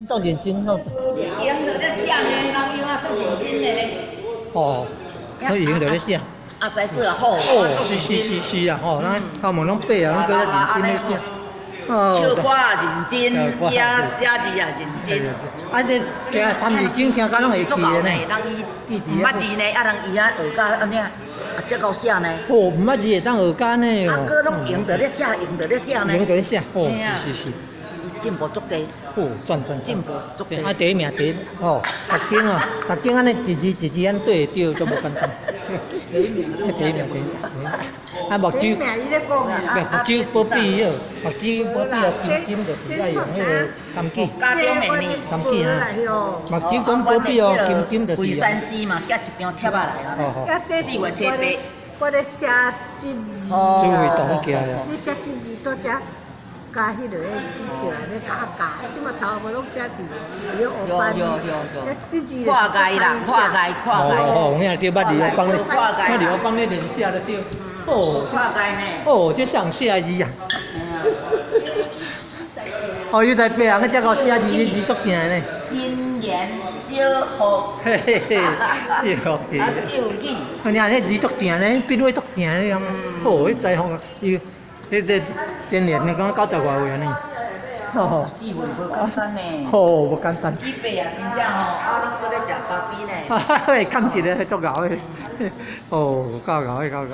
做认真咯。赢着咧写呢，人用啊做认真的。哦，所以赢着咧写。啊，才是啊好。哦，是啊，吼，咱校门拢背啊，拢搁咧认真咧写。唱歌也认真，写字也认真。啊，这听三字经听甲拢会记的呢。人伊毋捌字呢，啊人伊啊学甲安尼啊，才够写呢。哦，毋捌字会当学干呢哦。啊，搁拢赢着咧写，赢着咧写呢。赢着咧写，哦，是。伊进步足济。哦，转。进步足济。啊，第一名，哦，读经安尼一字安对会着，都无简单。第一名。啊，目睭，目睭保庇哟，目睭保庇哦，金就是爱用迄个甘杞。家中的呢，甘杞啊，目睭讲保庇哦，金就是。为山西嘛，寄一张贴仔来啊。4月初8。我咧写真字。哦。最会懂起来啊。你写真字倒遮加迄落就来咧教，即马头无拢写伫咧学班。有。真字跨界啦，跨界。哦，我对捌你帮你，我帮你练写就对。哦。跨界呢。哦，这上写字啊。哦，伊在白人个遮个写字，字足正呢。金言小福。嘿，小福字。啊，手语。你看那字足正呢，笔画足正呢，哦，迄裁缝伊，迄真练你讲90外岁呢。哦。14岁无简单呢。哦，无简单。几辈啊，真正吼，啊，拢搁咧食咖啡呢。哈哈，喂，砍一个足牛的，哦，够牛的。